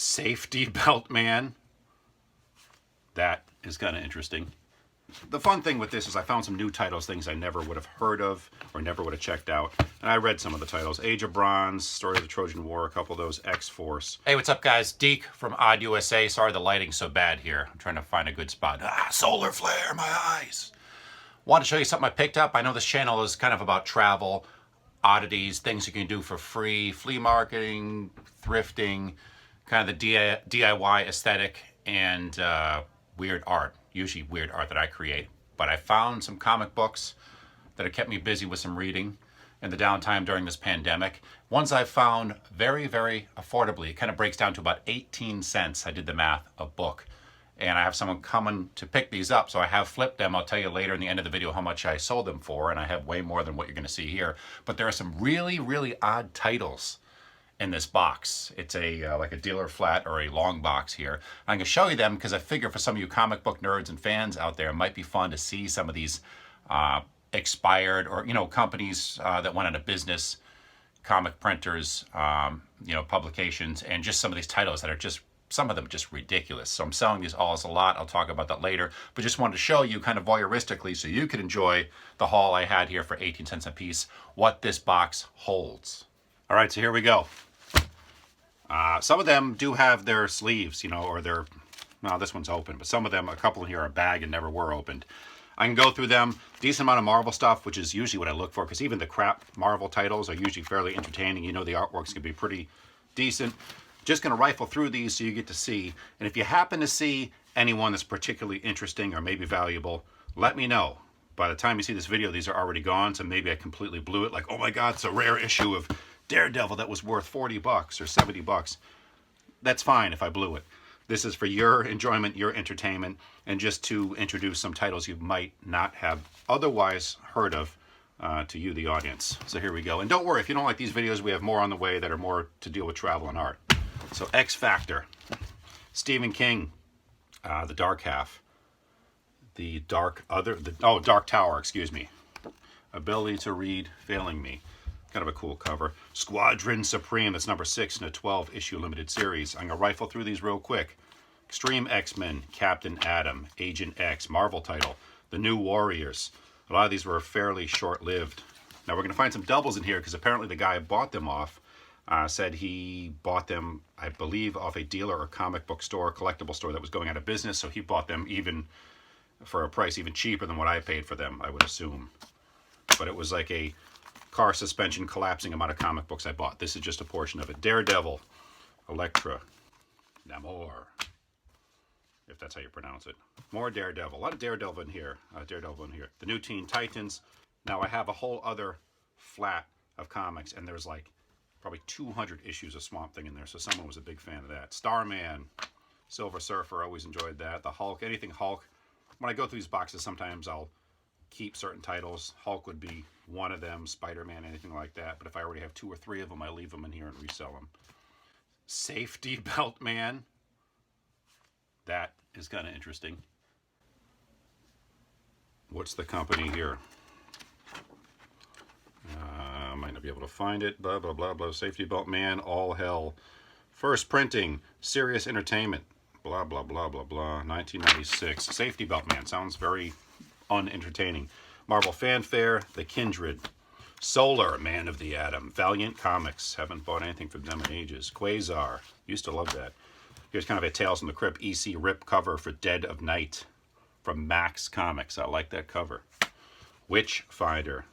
Safety Belt Man. That is kind of interesting. The fun thing with this is I found some new titles, things I never would have heard of or never would have checked out. And I read some of the titles. Age of Bronze, Story of the Trojan War, a couple of those, X-Force. Hey, what's up, guys? Deek from Odd USA. Sorry the lighting's so bad here. I'm trying to find a good spot. Solar flare, my eyes. Want to show you something I picked up. I know this channel is kind of about travel, oddities, things you can do for free, flea marketing, thrifting, kind of the DIY aesthetic, and weird art. Usually weird art that I create. But I found some comic books that have kept me busy with some reading in the downtime during this pandemic. Ones I found very, very affordably. It kind of breaks down to about 18 cents. I did the math, a book. And I have someone coming to pick these up. So I have flipped them. I'll tell you later in the end of the video how much I sold them for. And I have way more than what you're going to see here. But there are some really, really odd titles in this box. It's a like a dealer flat or a long box here. I'm going to show you them because I figure for some of you comic book nerds and fans out there, it might be fun to see some of these expired or, you know, companies that went out of business, comic printers, you know, publications, and just some of these titles that are just, some of them just ridiculous. So I'm selling these all as a lot. I'll talk about that later, but just wanted to show you kind of voyeuristically so you could enjoy the haul I had here for 18 cents a piece, what this box holds. All right, so here we go. Some of them do have their sleeves, you know, or their, no, this one's open, but some of them, a couple here are bag and never were opened. I can go through them. Decent amount of Marvel stuff, which is usually what I look for, because even the crap Marvel titles are usually fairly entertaining. You know, the artwork's gonna be pretty decent. Just gonna rifle through these so you get to see. And if you happen to see anyone that's particularly interesting or maybe valuable, let me know. By the time you see this video, these are already gone, so maybe I completely blew it. Like, oh my God, it's a rare issue of Daredevil that was worth 40 bucks or 70 bucks. That's fine if I blew it. This is for your enjoyment, your entertainment, and just to introduce some titles you might not have otherwise heard of to you, the audience. So here we go. And don't worry, if you don't like these videos, we have more on the way that are more to deal with travel and art. So X Factor, Stephen King, The Dark Half, Dark Tower, excuse me. Ability to read failing me. Kind of a cool cover. Squadron Supreme, that's number 6 in a 12-issue limited series. I'm going to rifle through these real quick. Extreme X-Men, Captain Atom, Agent X, Marvel title, The New Warriors. A lot of these were fairly short-lived. Now we're going to find some doubles in here because apparently the guy I bought them off said he bought them, I believe, off a dealer or comic book store, collectible store that was going out of business, so he bought them even for a price even cheaper than what I paid for them, I would assume. But it was like a car suspension collapsing amount of comic books I bought. This is just a portion of it. Daredevil, Elektra, Namor, if that's how you pronounce it. More Daredevil. A lot of Daredevil in here. The New Teen Titans. Now I have a whole other flat of comics, and there's like probably 200 issues of Swamp Thing in there, so someone was a big fan of that. Starman, Silver Surfer, always enjoyed that. The Hulk, anything Hulk. When I go through these boxes, sometimes I'll keep certain titles. Hulk would be one of them, Spider-Man, anything like that. But if I already have 2 or 3 of them, I leave them in here and resell them. Safety Belt Man. That is kind of interesting. What's the company here? Might not be able to find it. Blah, blah, blah, blah. Safety Belt Man, all hell. First printing, Serious Entertainment. Blah, blah, blah, blah, blah. 1996. Safety Belt Man. Sounds very unentertaining. Marvel Fanfare, The Kindred. Solar, Man of the Atom. Valiant Comics. Haven't bought anything from them in ages. Quasar. Used to love that. Here's kind of a Tales from the Crypt EC rip cover for Dead of Night from Max Comics. I like that cover. Witchfinder.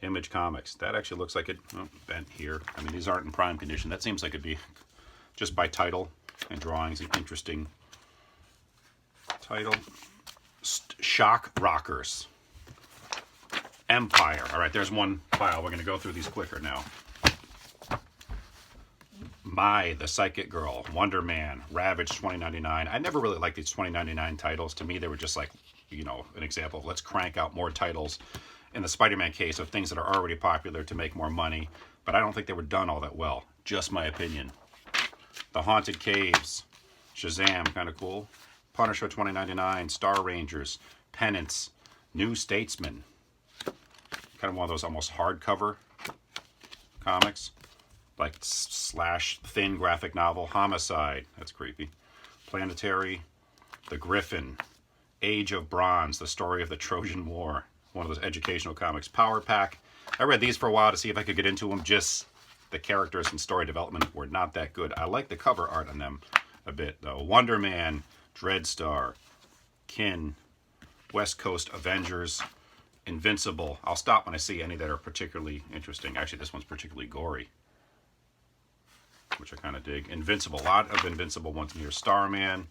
Image Comics. That actually looks like it bent here. I mean, these aren't in prime condition. That seems like it'd be, just by title and drawings, an interesting title. Shock Rockers. Empire. All right, there's one file. We're going to go through these quicker now. The Psychic Girl. Wonder Man. Ravage 2099. I never really liked these 2099 titles. To me, they were just like, you know, an example of let's crank out more titles in the Spider-Man case of things that are already popular to make more money. But I don't think they were done all that well. Just my opinion. The Haunted Caves. Shazam. Kind of cool. Punisher 2099. Star Rangers. Penance. New Statesman. Kind of one of those almost hardcover comics. like slash thin graphic novel. Homicide, that's creepy. Planetary, The Griffin, Age of Bronze, the story of the Trojan War, one of those educational comics. Power Pack, I read these for a while to see if I could get into them. Just the characters and story development were not that good. I like the cover art on them a bit though. Wonder Man, Dreadstar, Kin, West Coast Avengers, Invincible. I'll stop when I see any that are particularly interesting. Actually, this one's particularly gory, which I kind of dig. Invincible, a lot of Invincible ones in here. Starman,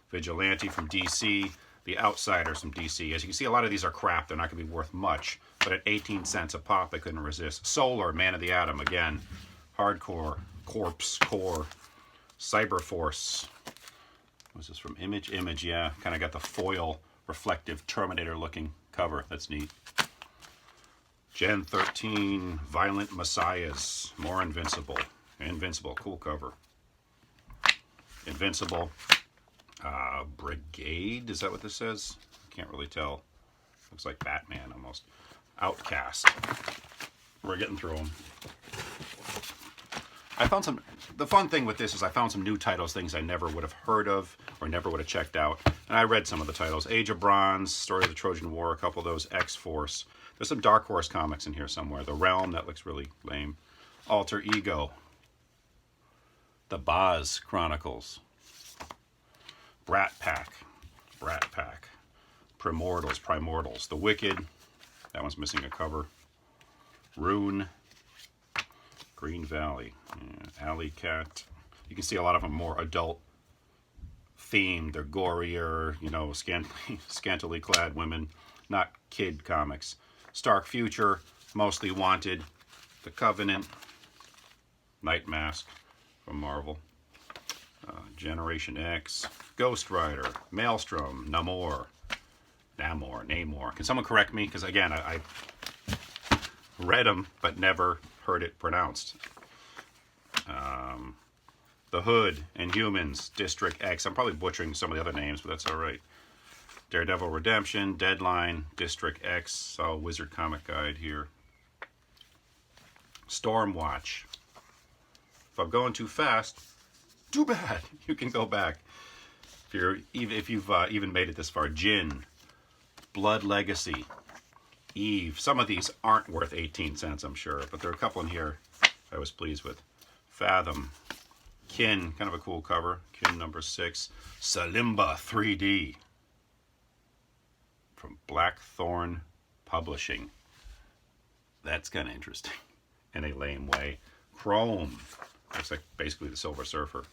Vigilante from DC, The Outsiders from DC. As you can see, a lot of these are crap. They're not going to be worth much, but at 18 cents a pop, I couldn't resist. Solar, Man of the Atom, again. Hardcore, Corpse, Core, Cyberforce. What's this from? Image, yeah. Kind of got the foil, reflective, Terminator-looking cover. That's neat. Gen 13, Violent Messiahs, more Invincible. Invincible, cool cover. Invincible, Brigade, is that what this says? Can't really tell. Looks like Batman almost. Outcast. We're getting through them. I found some, the fun thing with this is I found some new titles, things I never would have heard of or never would have checked out. And I read some of the titles. Age of Bronze, Story of the Trojan War, a couple of those, X-Force. There's some Darkhorse comics in here somewhere. The Realm, that looks really lame. Alter Ego. The Boz Chronicles. Brat Pack. Primortals. The Wicked. That one's missing a cover. Rune. Green Valley. Yeah. Alley Cat. You can see a lot of them more adult themed. They're gorier, you know, scantily clad women. Not kid comics. Stark Future. Mostly Wanted. The Covenant. Night Mask from Marvel. Generation X. Ghost Rider. Maelstrom. Namor. Can someone correct me? Because again, I read them but never heard it pronounced. The Hood, Inhumans, District X. I'm probably butchering some of the other names, but that's all right. Daredevil Redemption, Deadline, District X. Oh, Wizard Comic Guide here. Stormwatch. If I'm going too fast, too bad. You can go back. If you've even made it this far. Jin, Blood Legacy, Eve. Some of these aren't worth 18 cents, I'm sure, but there are a couple in here I was pleased with. Fathom, Kin, kind of a cool cover. Kin number 6. Salimba 3D from Blackthorn Publishing. That's kind of interesting in a lame way. Chrome, looks like basically the Silver Surfer.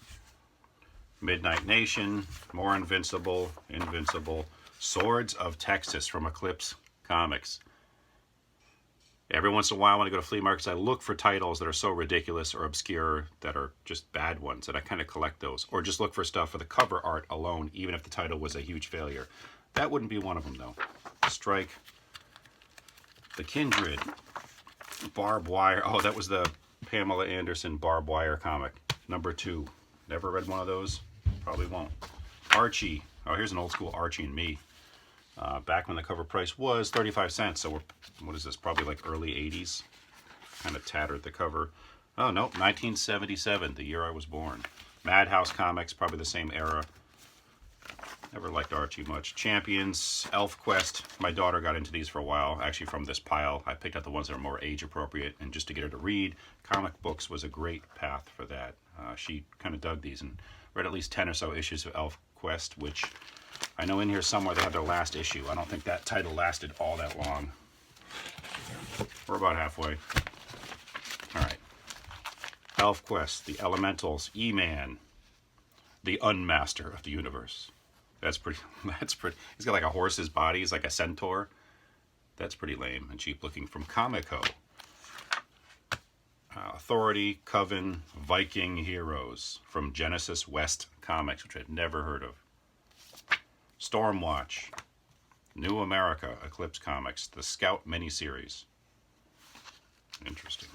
Midnight Nation, more Invincible. Swords of Texas from Eclipse Comics. Every once in a while when I go to flea markets, I look for titles that are so ridiculous or obscure that are just bad ones, and I kind of collect those. Or just look for stuff for the cover art alone, even if the title was a huge failure. That wouldn't be one of them, though. Strike. The Kindred. Barbed Wire. Oh, that was the Pamela Anderson Barbed Wire comic. Number 2. Never read one of those. Probably won't. Archie. Oh, here's an old school Archie and Me. Back when the cover price was 35 cents. So what is this? Probably like early 80s. Kind of tattered the cover. Oh, no. 1977, the year I was born. Madhouse Comics, probably the same era. Never liked Archie much. Champions, Elf Quest. My daughter got into these for a while. Actually, from this pile, I picked out the ones that are more age appropriate. And just to get her to read, comic books was a great path for that. She kind of dug these and read at least 10 or so issues of Elf Quest, which I know in here somewhere they have their last issue. I don't think that title lasted all that long. We're about halfway. All right. Elf Quest, The Elementals, E-Man, the Unmaster of the Universe. That's pretty. He's got like a horse's body. He's like a centaur. That's pretty lame and cheap looking. From Comico. Authority, Coven, Viking Heroes from Genesis West Comics, which I'd never heard of. Stormwatch, New America, Eclipse Comics, the Scout miniseries. Interesting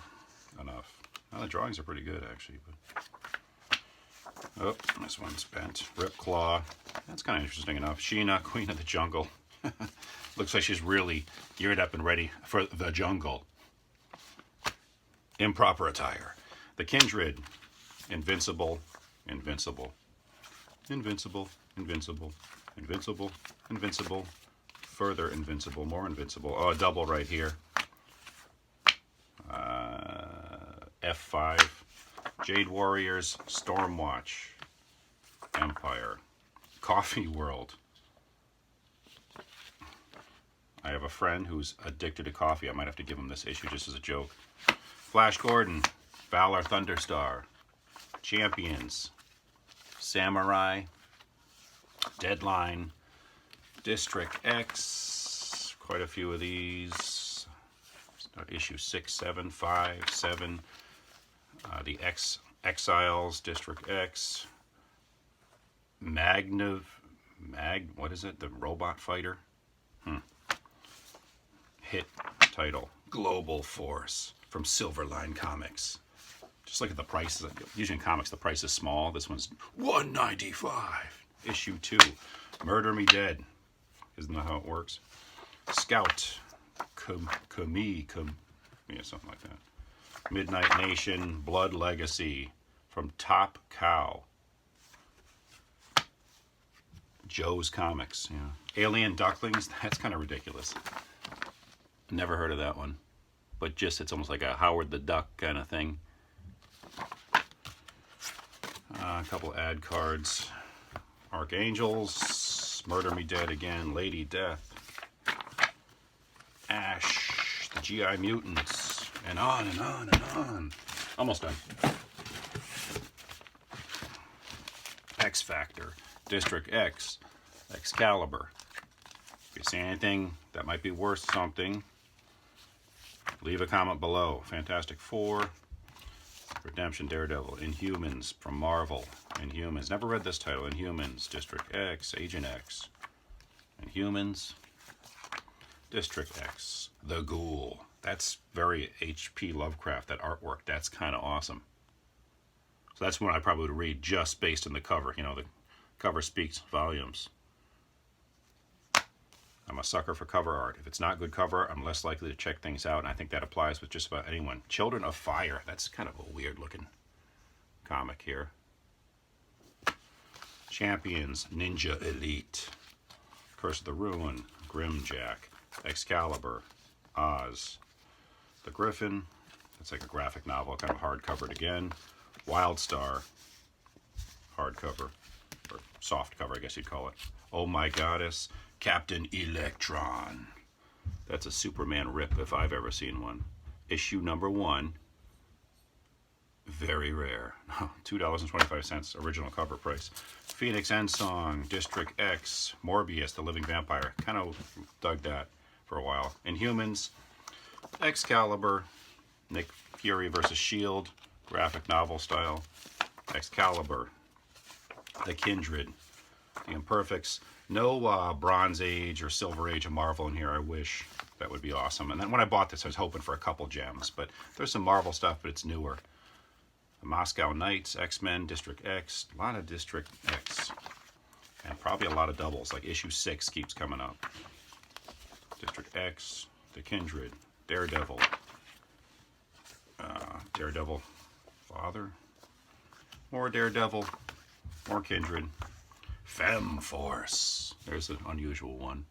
enough. Well, the drawings are pretty good, actually. But... oh, this one's bent. Ripclaw. That's kind of interesting enough. Sheena, Queen of the Jungle. Looks like she's really geared up and ready for the jungle. Improper Attire. The Kindred, Invincible, Invincible, Invincible, Invincible, Invincible, Invincible, further Invincible, more Invincible. Oh, a double right here. F5, Jade Warriors, Stormwatch, Empire, Coffee World. I have a friend who's addicted to coffee. I might have to give him this issue just as a joke. Flash Gordon, Valor Thunderstar, Champions, Samurai, Deadline, District X, quite a few of these. Issue 6, 7, 5, 7. The Exiles, District X, what is it? The Robot Fighter? Hit title, Global Force, from Silverline Comics. Just look at the prices. Usually in comics the price is small. This one's $1.95. Issue 2, Murder Me Dead. Isn't that how it works? Scout, yeah, something like that. Midnight Nation, Blood Legacy, from Top Cow. Joe's Comics, yeah. Alien Ducklings, that's kind of ridiculous. Never heard of that one. But just, it's almost like a Howard the Duck kind of thing. A couple ad cards. Archangels, Murder Me Dead again, Lady Death, Ash, the GI Mutants, and on and on and on. Almost done. X Factor, District X, Excalibur. If you see anything that might be worth something, leave a comment below. Fantastic Four, Redemption, Daredevil, Inhumans from Marvel, Inhumans. Never read this title. Inhumans, District X, Agent X, Inhumans, District X, The Ghoul. That's very H.P. Lovecraft, that artwork. That's kind of awesome. So that's one I probably would read just based on the cover. You know, the cover speaks volumes. I'm a sucker for cover art. If it's not good cover, I'm less likely to check things out, and I think that applies with just about anyone. Children of Fire. That's kind of a weird looking comic here. Champions, Ninja Elite, Curse of the Ruin, Grimjack, Excalibur, Oz, The Griffin. That's like a graphic novel, kind of hardcovered again. Wildstar, hardcover, or soft cover, I guess you'd call it. Oh My Goddess, Captain Electron. That's a Superman rip if I've ever seen one. Issue number 1. Very rare. $2.25 original cover price. Phoenix Endsong, District X, Morbius, the Living Vampire. Kind of dug that for a while. Inhumans, Excalibur, Nick Fury vs. S.H.I.E.L.D., graphic novel style. Excalibur, The Kindred, The Imperfects. No Bronze Age or Silver Age of Marvel in here, I wish. That would be awesome. And then when I bought this, I was hoping for a couple gems. But there's some Marvel stuff, but it's newer. The Moscow Knights, X-Men, District X. A lot of District X. And probably a lot of doubles, like issue 6 keeps coming up. District X, The Kindred, Daredevil. Daredevil Father. More Daredevil. More Kindred. Femme Force. There's an unusual one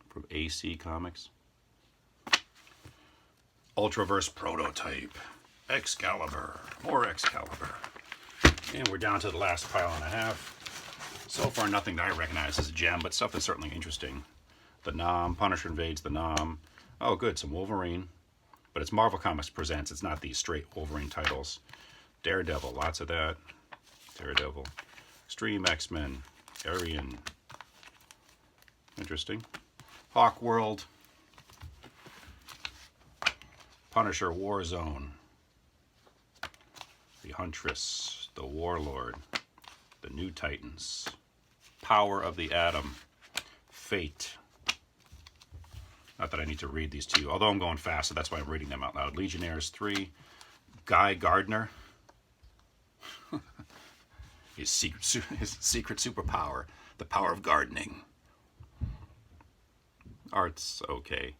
from AC Comics. Ultraverse Prototype. Excalibur. More Excalibur. And we're down to the last pile and a half. So far, nothing that I recognize as a gem, but stuff that's certainly interesting. The Nom. Punisher Invades the Nom. Oh, good. Some Wolverine. But it's Marvel Comics Presents. It's not these straight Wolverine titles. Daredevil. Lots of that. Daredevil. Extreme X-Men, Aryan, interesting. Hawk World, Punisher Warzone, The Huntress, The Warlord, The New Titans, Power of the Atom, Fate. Not that I need to read these to you, although I'm going fast, so that's why I'm reading them out loud. Legionnaires 3, Guy Gardner. His secret superpower, the power of gardening. Art's okay.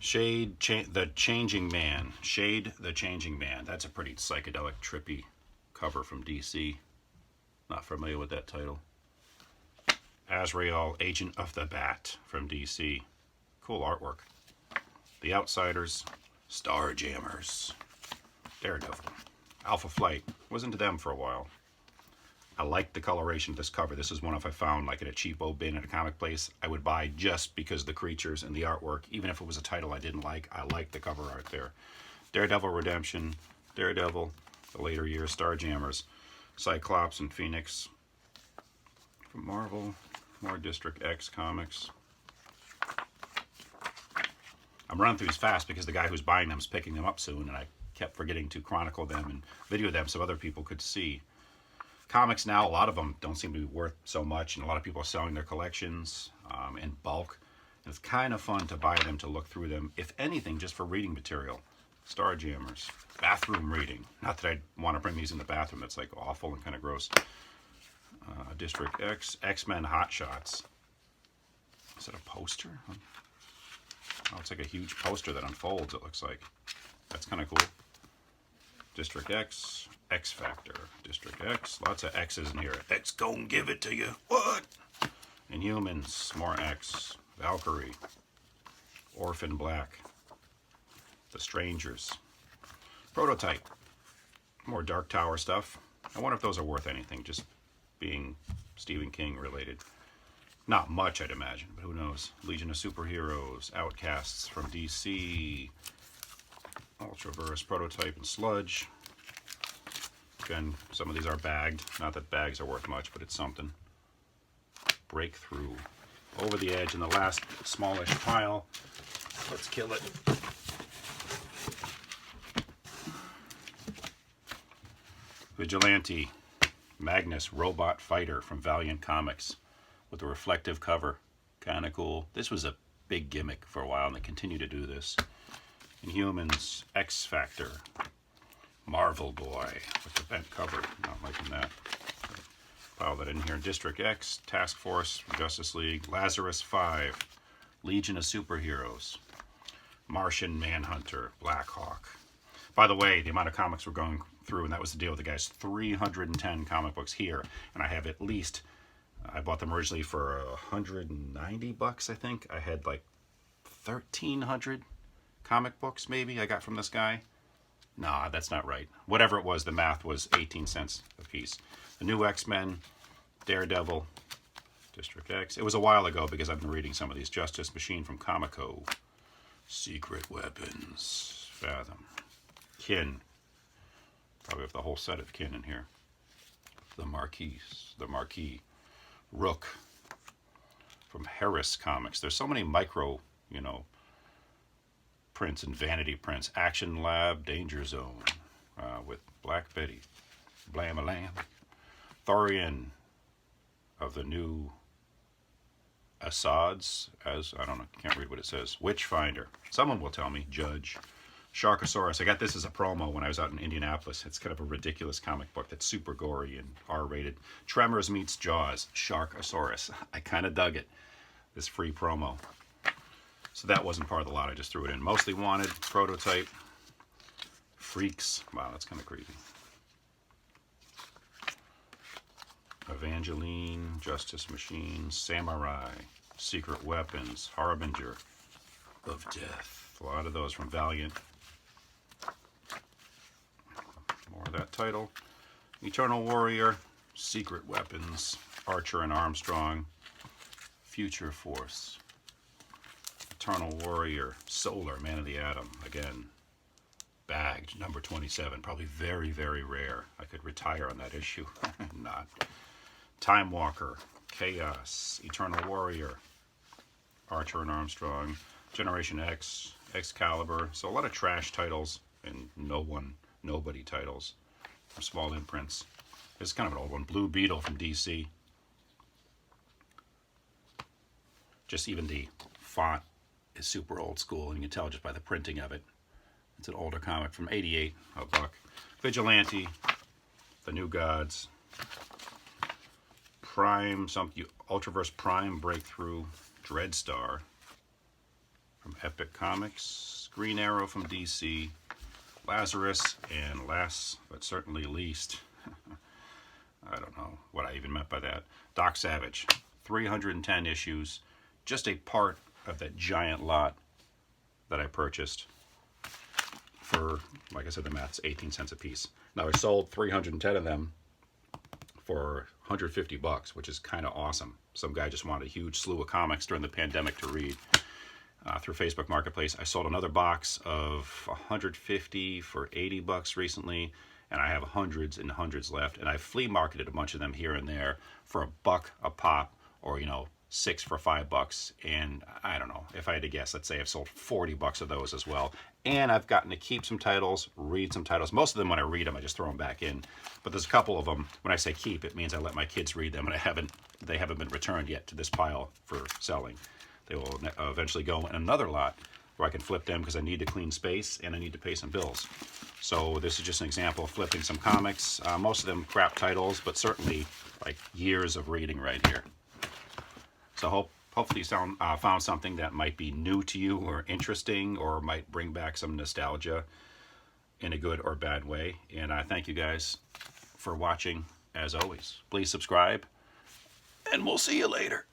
The Changing Man. Shade the Changing Man. That's a pretty psychedelic, trippy cover from DC. Not familiar with that title. Azrael, Agent of the Bat from DC. Cool artwork. The Outsiders. Starjammers. Daredevil. Alpha Flight. Was into them for a while. I like the coloration of this cover. This is one if I found like at a cheapo bin at a comic place, I would buy just because of the creatures and the artwork. Even if it was a title I didn't like, I like the cover art there. Daredevil Redemption. Daredevil. The later years. Starjammers. Cyclops and Phoenix. From Marvel. More District X comics. I'm running through these fast because the guy who's buying them is picking them up soon, and I kept forgetting to chronicle them and video them so other people could see. Comics now, a lot of them don't seem to be worth so much, and a lot of people are selling their collections in bulk. And it's kind of fun to buy them, to look through them, if anything, just for reading material. Starjammers. Bathroom reading. Not that I'd want to bring these in the bathroom. That's like awful and kind of gross. District X. X-Men Hot Shots. Is it a poster? Oh, it's like a huge poster that unfolds, it looks like. That's kind of cool. District X. X Factor. District X. Lots of X's in here. X gon' give it to you. What? Inhumans. More X. Valkyrie. Orphan Black. The Strangers. Prototype. More Dark Tower stuff. I wonder if those are worth anything, just being Stephen King related. Not much, I'd imagine, but who knows. Legion of Superheroes. Outcasts from DC. Ultraverse. Prototype and Sludge. Again, some of these are bagged. Not that bags are worth much, but it's something. Breakthrough. Over the Edge in the last smallish pile. Let's kill it. Vigilante. Magnus Robot Fighter from Valiant Comics with a reflective cover. Kind of cool. This was a big gimmick for a while, and they continue to do this. Inhumans. X Factor. Marvel Boy with the bent cover. Not liking that. File that in here. District X. Task Force from Justice League. Lazarus 5. Legion of Superheroes. Martian Manhunter. Black Hawk. By the way, the amount of comics we're going through, and that was the deal with the guys, 310 comic books here, and I have at least, I bought them originally for $190, I think. I had like 1,300 comic books, maybe, I got from this guy. Nah, that's not right. Whatever it was, the math was 18 cents a piece. The new X-Men, Daredevil, District X. It was a while ago because I've been reading some of these. Justice Machine from Comico. Secret Weapons. Fathom. Kin. Probably have the whole set of Kin in here. The Marquis. Rook. From Harris Comics. There's so many micro, prints and vanity prints. Action Lab, Danger Zone. With Black Betty. Blam-a-lam. Thorian of the new Assads, I don't know, can't read what it says. Witchfinder. Someone will tell me. Judge. Sharkosaurus. I got this as a promo when I was out in Indianapolis. It's kind of a ridiculous comic book that's super gory and R-rated. Tremors meets Jaws. Sharkosaurus. I kind of dug it. This free promo. So that wasn't part of the lot. I just threw it in. Mostly Wanted. Prototype. Freaks. Wow, that's kind of creepy. Evangeline. Justice Machine. Samurai. Secret Weapons. Harbinger of Death. A lot of those from Valiant. More of that title. Eternal Warrior. Secret Weapons. Archer and Armstrong. Future Force. Eternal Warrior. Solar. Man of the Atom. Again. Bagged. Number 27. Probably very, very rare. I could retire on that issue. Not. Time Walker. Chaos. Eternal Warrior. Archer and Armstrong. Generation X. Excalibur. So a lot of trash titles and nobody titles from small imprints. This is kind of an old one. Blue Beetle from DC. Just even the font is super old school, and you can tell just by the printing of it. It's an older comic from '88, $1. Vigilante, The New Gods, Prime, Ultraverse Prime Breakthrough, Dreadstar from Epic Comics, Green Arrow from DC, Lazarus, and last but certainly least, I don't know what I even meant by that, Doc Savage. 310 issues, just a part of that giant lot that I purchased for, like I said, the math's 18 cents a piece. Now I sold 310 of them for $150, which is kind of awesome. Some guy just wanted a huge slew of comics during the pandemic to read through Facebook Marketplace. I sold another box of 150 for $80 recently, and I have hundreds and hundreds left. And I flea marketed a bunch of them here and there for $1 a pop, or 6 for $5. And I don't know, if I had to guess, let's say I've sold 40 bucks of those as well. And I've gotten to keep some titles, read some titles. Most of them, when I read them, I just throw them back in. But there's a couple of them, when I say keep, it means I let my kids read them, and they haven't been returned yet to this pile for selling. They will eventually go in another lot where I can flip them because I need to clean space and I need to pay some bills. So this is just an example of flipping some comics. Most of them crap titles, but certainly like years of reading right here. So hopefully you found something that might be new to you or interesting, or might bring back some nostalgia in a good or bad way. And I thank you guys for watching as always. Please subscribe, and we'll see you later.